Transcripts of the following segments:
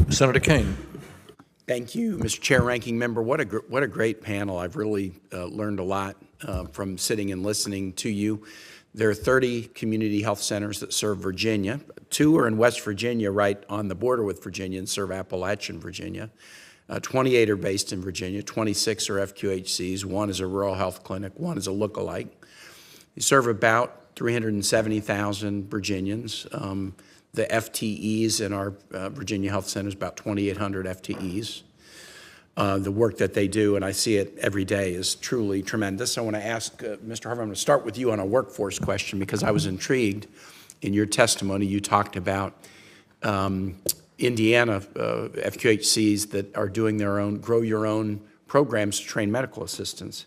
Senator Kaine. Thank you, Mr. Chair, Ranking Member. What a great panel. I've really learned a lot from sitting and listening to you. There are 30 community health centers that serve Virginia. 2 are in West Virginia, right on the border with Virginia, and serve Appalachian, Virginia. 28 are based in Virginia. 26 are FQHCs. 1 is a rural health clinic. 1 is a lookalike. They serve about 370,000 Virginians. The FTEs in our Virginia Health Center is about 2,800 FTEs. The work that they do, and I see it every day, is truly tremendous. I want to ask Mr. Harvey, I'm going to start with you on a workforce question because I was intrigued in your testimony. You talked about Indiana FQHCs that are doing their own, grow your own programs to train medical assistants.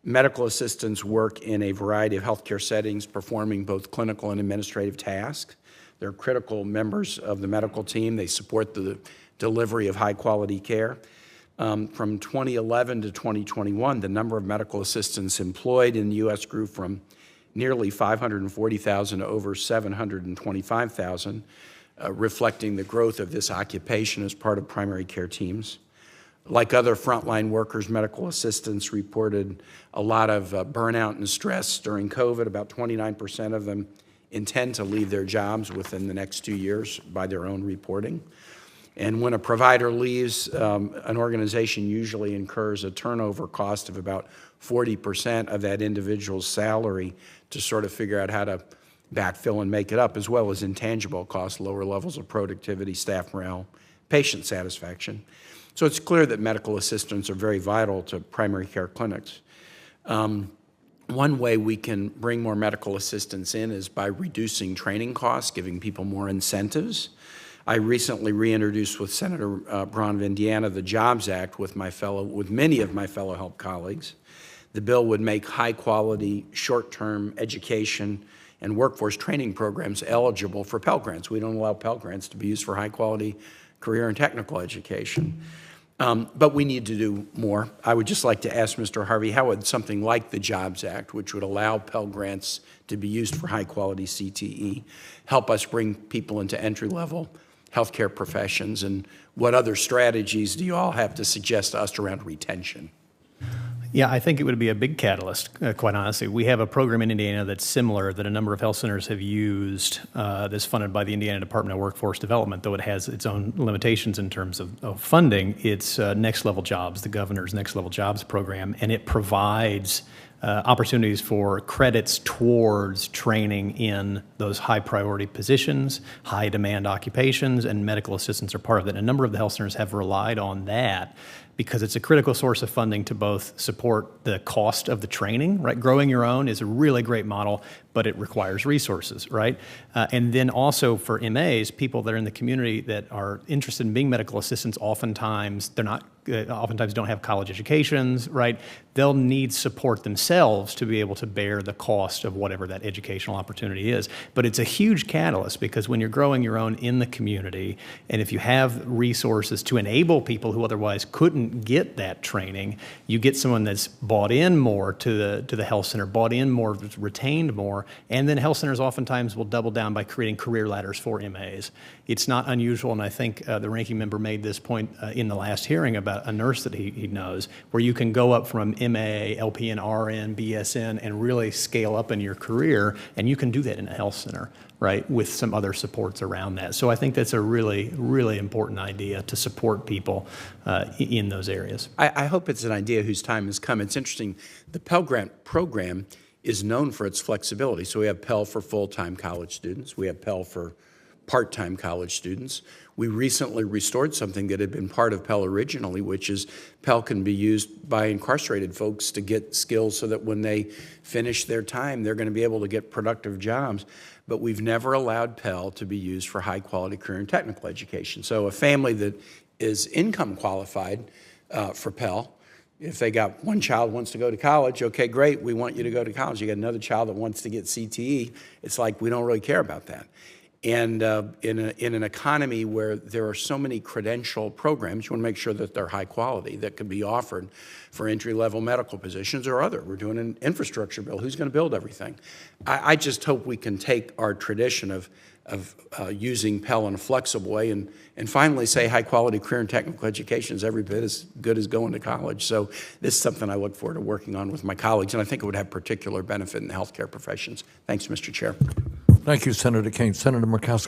Medical assistants work in a variety of healthcare settings, performing both clinical and administrative tasks. They're critical members of the medical team. They support the delivery of high-quality care. From 2011 to 2021, the number of medical assistants employed in the U.S. grew from nearly 540,000 to over 725,000, reflecting the growth of this occupation as part of primary care teams. Like other frontline workers, medical assistants reported a lot of burnout and stress during COVID. About 29% of them intend to leave their jobs within the next 2 years by their own reporting. And when a provider leaves, an organization usually incurs a turnover cost of about 40% of that individual's salary to sort of figure out how to backfill and make it up, as well as intangible costs, lower levels of productivity, staff morale, patient satisfaction. So it's clear that medical assistants are very vital to primary care clinics. One way we can bring more medical assistants in is by reducing training costs, giving people more incentives. I recently reintroduced with Senator Braun of Indiana the Jobs Act with many of my fellow HELP colleagues. The bill would make high-quality, short-term education and workforce training programs eligible for Pell Grants. We don't allow Pell Grants to be used for high-quality career and technical education. But we need to do more. I would just like to ask Mr. Harvey, how would something like the Jobs Act, which would allow Pell Grants to be used for high-quality CTE, help us bring people into entry-level healthcare professions? And what other strategies do you all have to suggest to us around retention? Yeah, I think it would be a big catalyst, quite honestly. We have a program in Indiana that's similar that a number of health centers have used that's funded by the Indiana Department of Workforce Development, though it has its own limitations in terms of funding. It's Next Level Jobs, the governor's Next Level Jobs program, and it provides opportunities for credits towards training in those high priority positions, high demand occupations, and medical assistants are part of it. And a number of the health centers have relied on that because it's a critical source of funding to both support the cost of the training, right? Growing your own is a really great model, but it requires resources, right? And then also for MAs, people that are in the community that are interested in being medical assistants, oftentimes don't have college educations, right? They'll need support themselves to be able to bear the cost of whatever that educational opportunity is. But it's a huge catalyst because when you're growing your own in the community, and if you have resources to enable people who otherwise couldn't get that training, you get someone that's bought in more to the health center, bought in more, retained more, and then health centers oftentimes will double down by creating career ladders for MAs. It's not unusual, and I think the ranking member made this point in the last hearing about a nurse that he knows, where you can go up from MA, LPN, RN, BSN, and really scale up in your career, and you can do that in a health center, right, with some other supports around that. So I think that's a really, really important idea to support people in those areas. I hope it's an idea whose time has come. It's interesting. The Pell Grant program is known for its flexibility. So we have Pell for full-time college students. We have Pell for part-time college students. We recently restored something that had been part of Pell originally, which is Pell can be used by incarcerated folks to get skills so that when they finish their time, they're going to be able to get productive jobs. But we've never allowed Pell to be used for high-quality career and technical education. So a family that is income qualified for Pell, if they got one child wants to go to college, okay, great, we want you to go to college. You got another child that wants to get CTE, it's like we don't really care about that. And in an economy where there are so many credential programs, you want to make sure that they're high quality, that can be offered for entry-level medical positions or other. We're doing an infrastructure bill. Who's going to build everything? I just hope we can take our tradition of using Pell in a flexible way, and finally say high-quality career and technical education is every bit as good as going to college. So this is something I look forward to working on with my colleagues, and I think it would have particular benefit in the healthcare professions. Thanks, Mr. Chair. Thank you, Senator Kaine. Senator Murkowski.